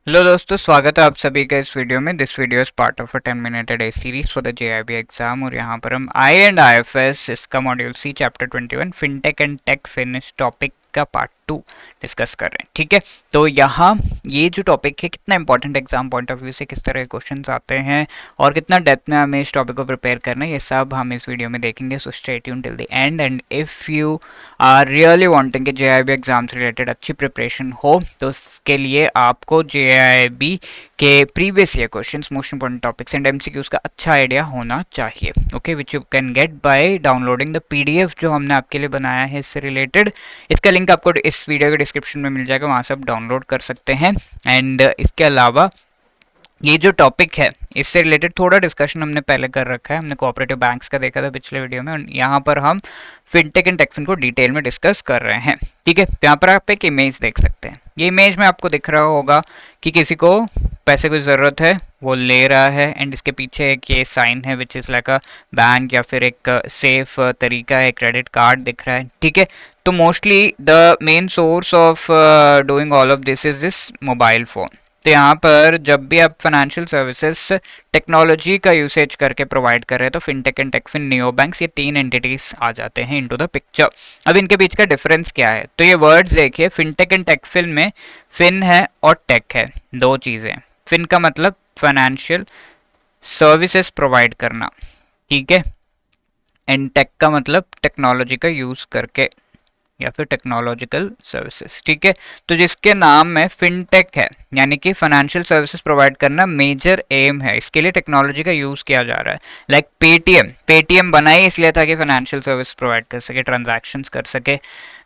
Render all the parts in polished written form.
Hello दोस्तों, स्वागत है आप सभी का इस वीडियो में। This video is part of a 10 minute day series for the JAIIB exam. और यहाँ पर हम आई एंड आईएफएस इसका module C chapter 21 fintech and tech fin इस टॉपिक का पार्ट 2 डिस्कस कर रहे हैं। ठीक है, तो यहाँ ये जो टॉपिक है कितना important exam point of view से, किस तरह के क्वेश्चंस आते हैं और कितना डेप्थ में हमें इस टॉपिक को प्रिपेयर करना है, ये सब हम इस वीडियो में देखेंगे। So stay tune till the end. And if you are really wanting कि जेआईबी एग्जाम से रिलेटेड अच्छी प्रिपरेशन हो, तो उसके लिए आपको जेआईबी के previous year questions, most important topics and MCQs का अच्छा आइडिया होना चाहिए। Okay, which you can get by downloading the PDF जो हमने आपके लिए बनाया है इससे रिलेटेड। इसका लिंक आपको इस वीडियो के डिस्क्रिप्शन में मिल जाएगा, वहाँ से आप डाउनलोड कर सकते हैं। एंड इसके अलावा ये जो टॉपिक है इससे रिलेटेड थोड़ा डिस्कशन हमने पहले कर रखा है। हमने कोऑपरेटिव बैंक्स का देखा था पिछले वीडियो में, और यहाँ पर हम फिनटेक एंड टेकफिन को डिटेल में डिस्कस कर रहे हैं। ठीक है, यहाँ पर आप एक इमेज देख सकते हैं। ये इमेज में आपको दिख रहा होगा कि किसी को पैसे की ज़रूरत है, वो ले रहा है, एंड इसके पीछे एक ये साइन है which is like a bank या फिर एक सेफ तरीका है, क्रेडिट कार्ड दिख रहा है। ठीक है, तो mostly the main source of doing all of this is this mobile phone. तो यहाँ पर जब भी आप फाइनेंशियल सर्विसेज टेक्नोलॉजी का यूसेज करके प्रोवाइड कर रहे हैं, तो फिनटेक एंड टेकफिन, नियो बैंक्स, ये तीन एंटिटीज आ जाते हैं इनटू द पिक्चर। अब इनके बीच का डिफरेंस क्या है, तो ये वर्ड्स देखिए, फिनटेक एंड टेकफिन में फिन है और टेक है, दो चीज़ें। फिन का मतलब फाइनेंशियल सर्विसेज प्रोवाइड करना, ठीक है, एंड टेक का मतलब टेक्नोलॉजी का यूज़ करके या फिर टेक्नोलॉजिकल सर्विसेज। ठीक है, तो जिसके नाम में फिनटेक है, यानी कि फाइनेंशियल सर्विसेज प्रोवाइड करना मेजर एम है, इसके लिए टेक्नोलॉजी का यूज किया जा रहा है। लाइक पेटीएम बना ही इसलिए था कि फाइनेंशियल सर्विस प्रोवाइड कर सके, ट्रांजैक्शंस कर सके।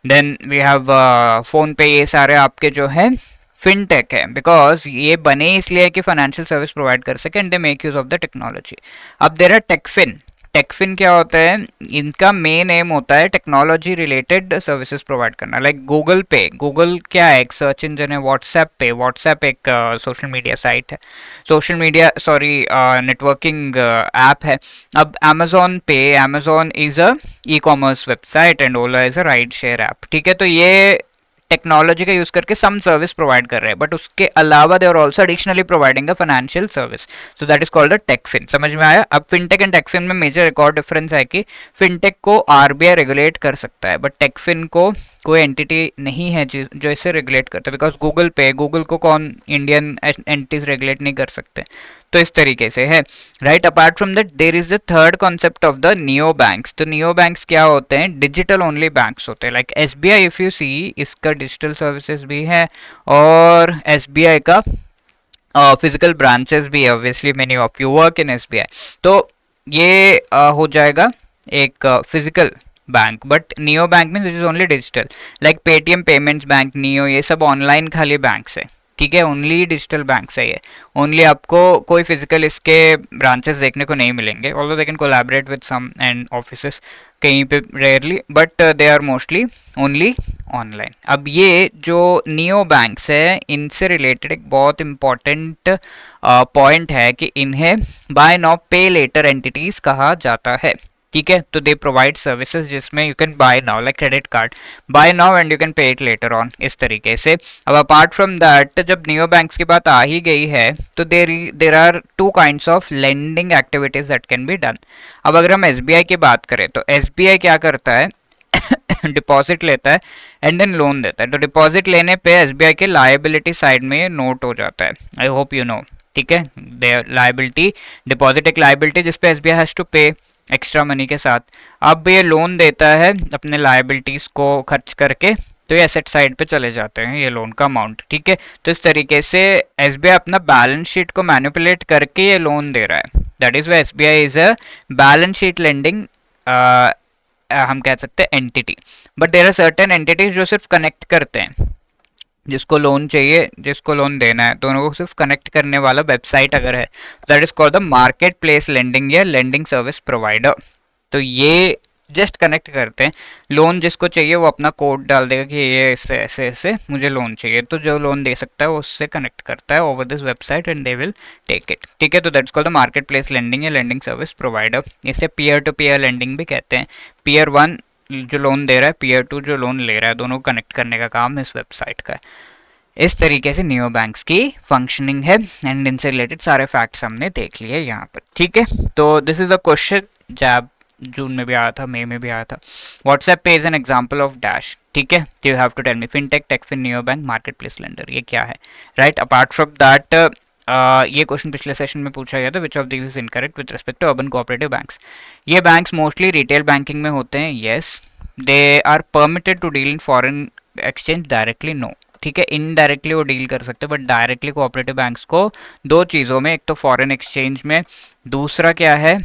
देन वी हैव फोन पे, ये सारे आपके जो है फिनटेक है, बिकॉज ये बने इसलिए कि फाइनेंशियल सर्विस प्रोवाइड कर सके and they make use of the technology. अब देर आर टेकफिन। टेकफिन क्या होता है, इनका मेन एम होता है टेक्नोलॉजी रिलेटेड सर्विसेज प्रोवाइड करना। लाइक गूगल पे, गूगल क्या है, एक सर्च इंजन है। व्हाट्सएप एक सोशल मीडिया साइट है, social media sorry networking app है। अब Amazon is a e commerce website and Ola is a ride share app. ठीक है, तो ये टेक्नोलॉजी का यूज करके सम सर्विस प्रोवाइड कर रहे हैं, बट उसके अलावा they are also additionally providing a financial service, so that is called a techfin. समझ में आया? अब फिनटेक एंड टेकफिन में मेजर एक और डिफरेंस है कि फिनटेक को आरबीआई रेगुलेट कर सकता है, बट टेकफिन को कोई एंटिटी नहीं है जो इसे रेगुलेट करता है। बिकॉज गूगल को कौन इंडियन एंटिटीज रेगुलेट नहीं कर सकते, तो इस तरीके से है, right. Apart from that there is the third concept of the neo banks. तो नियो बैंक्स क्या होते हैं, डिजिटल ओनली बैंक्स होते हैं। Like SBI if you see, इसका डिजिटल सर्विसेज भी है, और एसबीआई का फिजिकल ब्रांचेस भी है। Obviously many of you work in SBI, तो ये हो जाएगा एक physical bank. But neo bank means it is only digital. Like Paytm payments bank, neo, ये सब ऑनलाइन खाली बैंक्स है। ठीक है, ओनली डिजिटल बैंक्स है ये। ओनली आपको कोई फिजिकल इसके ब्रांचेस देखने को नहीं मिलेंगे, although they can collaborate with some and offices कहीं पे rarely, but they are mostly only online. अब ये जो नियो बैंक्स है, इनसे रिलेटेड एक बहुत इंपॉर्टेंट पॉइंट है कि इन्हें buy now pay later entities कहा जाता है। ठीक है, तो दे प्रोवाइड सर्विसेज जिसमें you can buy now, like credit card, buy now and you can pay it later on, इस तरीके से। अब अपार्ट फ्रॉम दैट, जब नियो बैंक्स की बात आ ही गई है, तो there are two kinds of lending activities that can be done. अब अगर हम एसबीआई की बात करें, तो एसबीआई क्या करता है, डिपॉजिट लेता है एंड देन लोन देता है। तो डिपॉजिट लेने पे एसबीआई के लायबिलिटी साइड में ये नोट हो जाता है, आई होप यू नो। ठीक है, लायबिलिटी, डिपॉजिट एक लायबिलिटी जिसपे एसबीआई हैज टू पे एक्स्ट्रा मनी के साथ। अब ये लोन देता है अपने लायबिलिटीज को खर्च करके, तो ये एसेट साइड पे चले जाते हैं ये लोन का अमाउंट। ठीक है, तो इस तरीके से एसबीआई अपना बैलेंस शीट को मैनिपुलेट करके ये लोन दे रहा है। That is why SBI is a balance sheet lending, हम कह सकते हैं entity. But there are certain entities जो सिर्फ कनेक्ट करते हैं, जिसको लोन चाहिए, जिसको लोन देना है, दोनों को सिर्फ कनेक्ट करने वाला वेबसाइट अगर है, that is called the market place lending या लेंडिंग सर्विस प्रोवाइडर। तो ये जस्ट कनेक्ट करते हैं, लोन जिसको चाहिए वो अपना कोड डाल देगा कि ये ऐसे ऐसे ऐसे मुझे लोन चाहिए, तो जो लोन दे सकता है वो उससे कनेक्ट करता है over this website and they will take it. ठीक है, तो that's called the market place lending या लेंडिंग सर्विस प्रोवाइडर। इसे पीयर टू पीयर लेंडिंग भी कहते हैं। पीयर वन जो लोन दे रहा है, पीयर टू जो लोन ले रहा है, दोनों को कनेक्ट करने का काम इस वेबसाइट का है। इस तरीके से नियो बैंक्स की फंक्शनिंग है एंड इनसे रिलेटेड सारे फैक्ट्स हमने देख लिए यहाँ पर, ठीक है। तो दिस इज अ क्वेश्चन जब जून में भी आया था, मई में भी आया था। WhatsApp Pay is an example of dash, ठीक है। You have to tell me fintech, techfin, neo bank, market place lender, ये क्या है, राइट। अपार्ट फ्रॉम दैट ये क्वेश्चन पिछले सेशन में पूछा गया था, which of this is incorrect with respect to urban cooperative banks. ये बैंक्स मोस्टली रिटेल बैंकिंग में होते हैं, yes. They are permitted to deal in foreign exchange directly, no, ठीक है। इनडायरेक्टली वो डील कर सकते हैं, बट डायरेक्टली कोऑपरेटिव बैंक्स को दो चीज़ों में, एक तो फॉरेन एक्सचेंज में, दूसरा क्या है,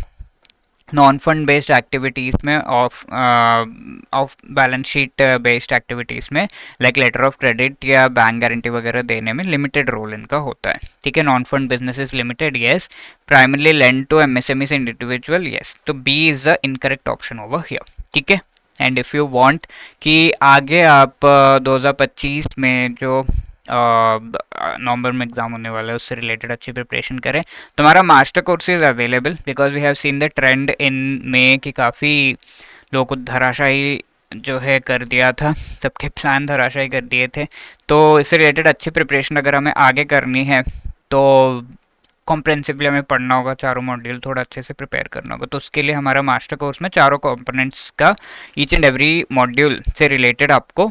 नॉन फंड बेस्ड एक्टिविटीज़ में, of balance sheet based activities में, लाइक लेटर ऑफ क्रेडिट या बैंक गारंटी वगैरह देने में लिमिटेड रोल इनका होता है, ठीक है। Non fund businesses limited, yes. Primarily lend to MSMEs and individual, yes. तो B is the incorrect option over here, ठीक है। एंड इफ़ यू वांट कि आगे आप 2025 में जो नवंबर में एग्जाम होने वाला है उससे रिलेटेड अच्छी प्रिपरेशन करें, तो हमारा master course is available, because we have seen the trend in May कि काफ़ी लोगों को धराशायी जो है कर दिया था, सबके प्लान धराशायी कर दिए थे। तो इससे रिलेटेड अच्छी प्रिपरेशन अगर हमें आगे करनी है तो कॉम्प्रेहेंसिवली हमें पढ़ना होगा, चारों मॉड्यूल थोड़ा अच्छे से प्रिपेयर करना होगा। तो उसके लिए हमारा मास्टर कोर्स में चारों कंपोनेंट्स का ईच एंड एवरी मॉड्यूल से रिलेटेड आपको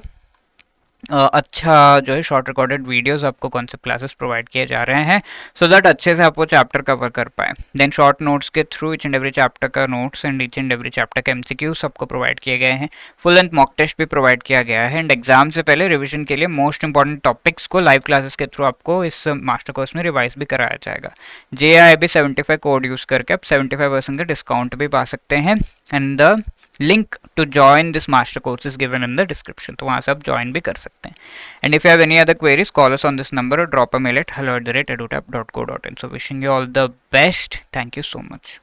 अच्छा जो है शॉर्ट रिकॉर्डेड वीडियोस आपको कॉन्सेप्ट क्लासेस प्रोवाइड किए जा रहे हैं, सो दैट अच्छे से आप वो चैप्टर कवर कर पाए। देन शॉर्ट नोट्स के through each and every chapter का notes and each and every chapter के एमसीक्यूज आपको प्रोवाइड किए गए हैं। फुल एंड मॉक टेस्ट भी प्रोवाइड किया गया है एंड एग्जाम से पहले रिविजन के लिए मोस्ट इंपॉर्टेंट टॉपिक्स को लाइव क्लासेस के थ्रू आपको इस मास्टर कोर्स में रिवाइज भी कराया जाएगा। JIB 75 कोड यूज़ करके आप 75% का डिस्काउंट भी पा सकते हैं and the link to join this master course is given in the description, तो वहाँ से आप ज्वाइन भी कर सकते हैं। And if you have any other queries, call us on this number और drop a mail at hello@edutap.co.in. So wishing you all the best. Thank you so much.